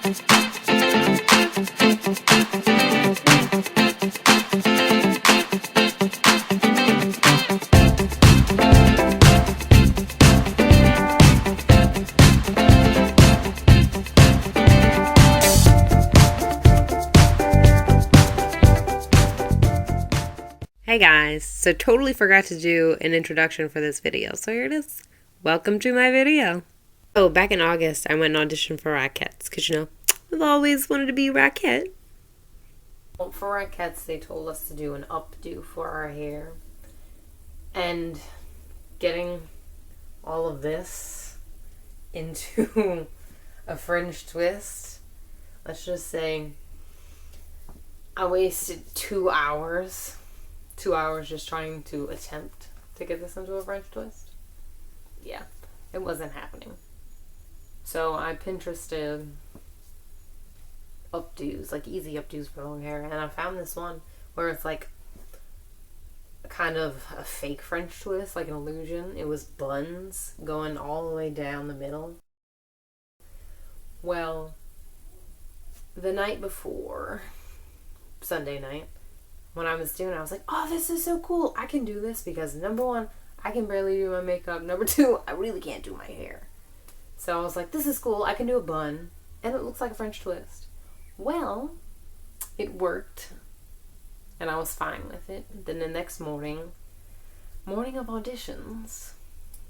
Hey guys, so totally forgot to do an introduction for this video, so here it is. Welcome to my video. Oh, back in August, I went and auditioned for Rockettes, because you know, I've always wanted to be a Rockette. Well, for Rockettes, they told us to do an updo for our hair, and getting all of this into a French twist, let's just say I wasted 2 hours. 2 hours just trying to attempt to get this into a French twist. Yeah, it wasn't happening. So I Pinterested updos, like easy updos for long hair, and I found this one where it's like kind of a fake French twist, like an illusion. It was buns going all the way down the middle. Well, the night before, Sunday night, when I was doing it, I was like, oh, this is so cool. I can do this because number one, I can barely do my makeup. Number two, I really can't do my hair. So I was like, this is cool. I can do a bun and it looks like a French twist. Well, it worked and I was fine with it. Then the next morning of auditions,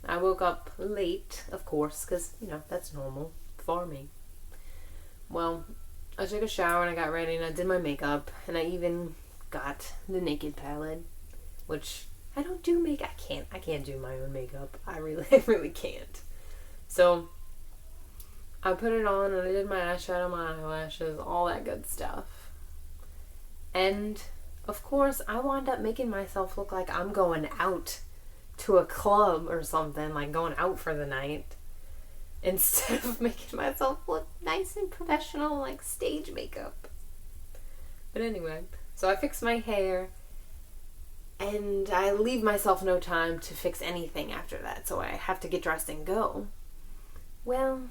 I woke up late, of course, because, you know, that's normal for me. Well, I took a shower and I got ready and I did my makeup and I even got the Naked palette, which I don't do I can't do my own makeup. I really can't. So I put it on and I did my eyeshadow, my eyelashes, all that good stuff. And of course I wound up making myself look like I'm going out to a club or something, like going out for the night, instead of making myself look nice and professional like stage makeup. But anyway, so I fixed my hair, and I leave myself no time to fix anything after that, so I have to get dressed and go. Well,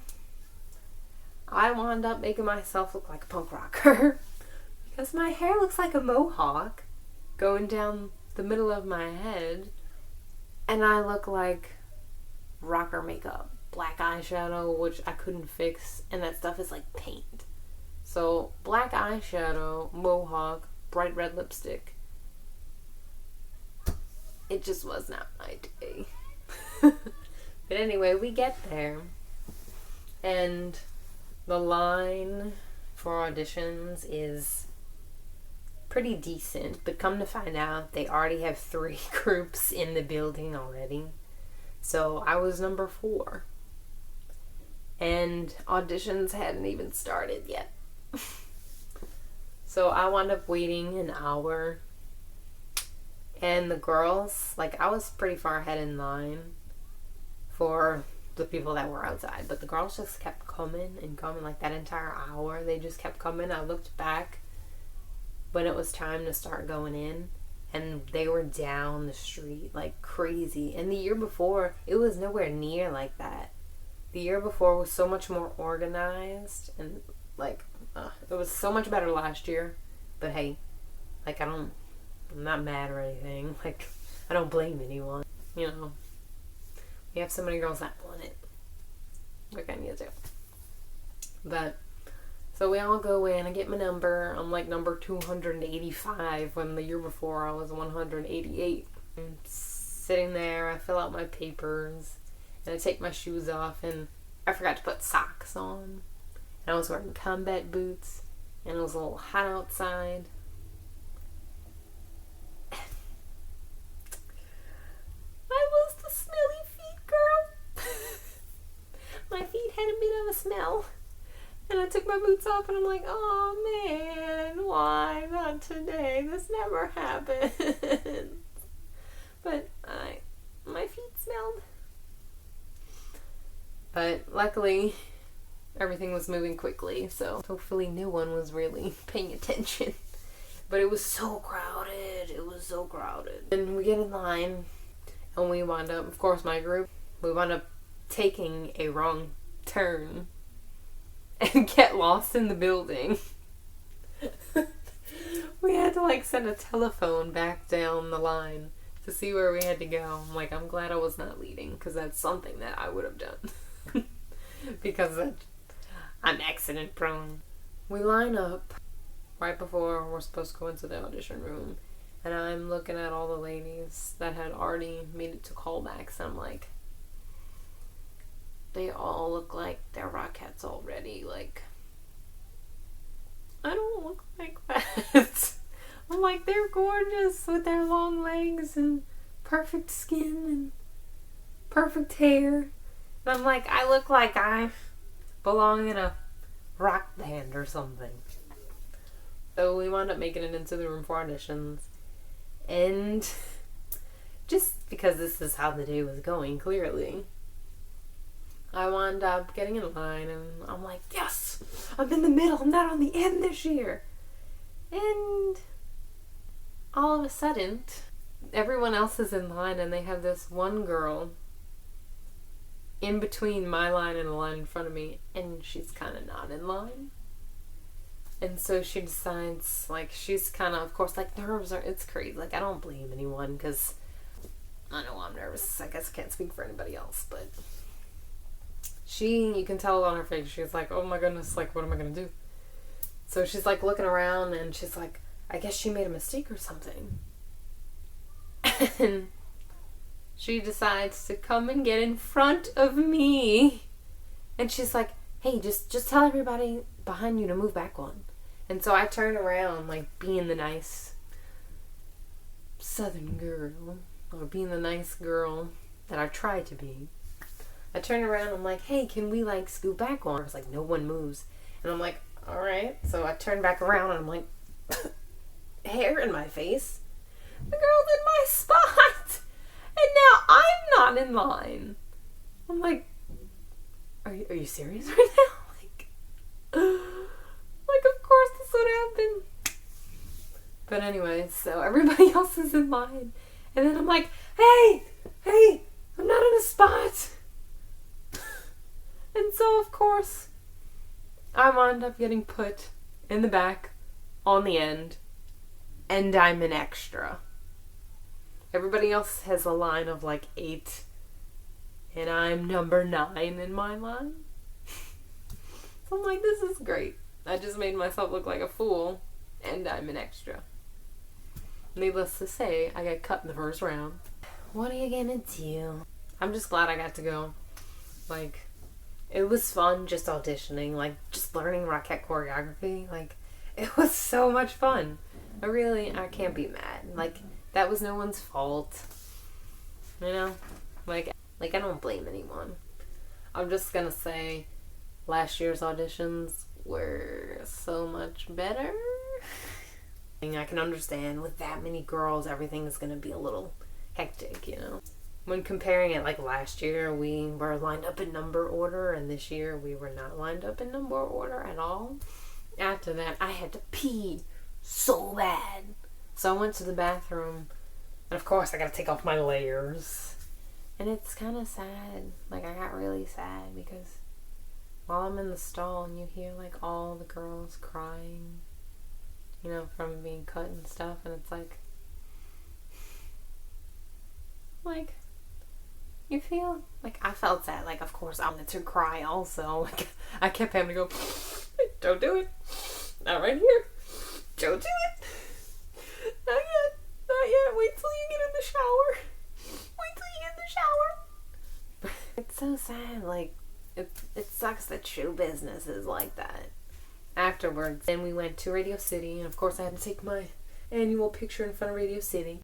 I wound up making myself look like a punk rocker because my hair looks like a mohawk going down the middle of my head, and I look like rocker makeup, black eyeshadow, which I couldn't fix, and that stuff is like paint. So black eyeshadow, mohawk, bright red lipstick. It just was not my day. But anyway, we get there. And the line for auditions is pretty decent. But come to find out, they already have 3 groups in the building already. So I was number 4. And auditions hadn't even started yet. So I wound up waiting an hour, and the girls, like, I was pretty far ahead in line for the people that were outside, but the girls just kept coming and coming, like that entire hour. They just kept coming. I looked back when it was time to start going in, and they were down the street like crazy. And the year before, it was nowhere near like that. The year before was so much more organized, and like it was so much better last year. But hey, like I'm not mad or anything. Like, I don't blame anyone. You know, we have so many girls that want it. What can you do? But so we all go in. I get my number. I'm like number 285 when the year before I was 188. I'm sitting there. I fill out my papers and I take my shoes off, and I forgot to put socks on. And I was wearing combat boots, and it was a little hot outside. I was the smelly feet girl. My feet had a bit of a smell. And I took my boots off, and I'm like, oh man, why not today? This never happens. But my feet smelled. But luckily, everything was moving quickly, so hopefully no one was really paying attention. But it was so crowded. It was so crowded. And we get in line, and we wound up, of course, my group, we wound up taking a wrong turn. and get lost in the building. We had to like send a telephone back down the line to see where we had to go. I'm like, I'm glad I was not leading, because that's something that I would have done. Because I'm accident prone. We line up right before we're supposed to go into the audition room, and I'm looking at all the ladies that had already made it to callbacks, and I'm like, they all look like they're Rockettes already. Like, I don't look like that. I'm like, they're gorgeous with their long legs and perfect skin and perfect hair. And I'm like, I look like I belong in a rock band or something. So we wound up making it into the room for auditions. And just because this is how the day was going, clearly, I wound up getting in line, and I'm like, yes, I'm in the middle, I'm not on the end this year. And all of a sudden, everyone else is in line, and they have this one girl in between my line and the line in front of me, and she's kind of not in line. And so she decides, like, she's kind of course, like, nerves are, it's crazy. Like, I don't blame anyone, because I know I'm nervous. I guess I can't speak for anybody else, but you can tell on her face, she's like, oh my goodness, like, what am I going to do? So she's, like, looking around, and she's like, I guess she made a mistake or something. And she decides to come and get in front of me. And she's like, hey, just tell everybody behind you to move back one. And so I turn around, like, being the nice Southern girl, or being the nice girl that I try to be. I turn around, I'm like, hey, can we, like, scoot back one? It's like, no one moves. And I'm like, all right. So I turn back around, and I'm like, hair in my face. The girl's in my spot. And now I'm not in line. I'm like, are you serious right now? Like, of course this would happen. But anyway, so everybody else is in line. And then I'm like, hey, I'm not in a spot. And so, of course, I wound up getting put in the back on the end. And I'm an extra. Everybody else has a line of like 8. And I'm number 9 in my line. So I'm like, this is great. I just made myself look like a fool. And I'm an extra. Needless to say, I got cut in the first round. What are you gonna do? I'm just glad I got to go. Like, it was fun just auditioning. Like, just learning Rockette choreography. Like, it was so much fun. I can't be mad. Like, that was no one's fault. You know? Like, I don't blame anyone. I'm just gonna say last year's auditions were so much better. I can understand with that many girls, everything is gonna be a little hectic, you know? When comparing it, like last year, we were lined up in number order, and this year we were not lined up in number order at all. After that, I had to pee so bad. So I went to the bathroom, and of course I gotta take off my layers. And it's kind of sad. Like, I got really sad because while I'm in the stall and you hear like all the girls crying, you know, from being cut and stuff, and it's like you feel like I felt sad. Like, of course I wanted to cry also. Like, I kept having to go, don't do it, not right here, don't do it, not yet, wait till you get in the shower, It's so sad. Like, it sucks that show business is like that. Afterwards, then we went to Radio City, and of course I had to take my annual picture in front of Radio City.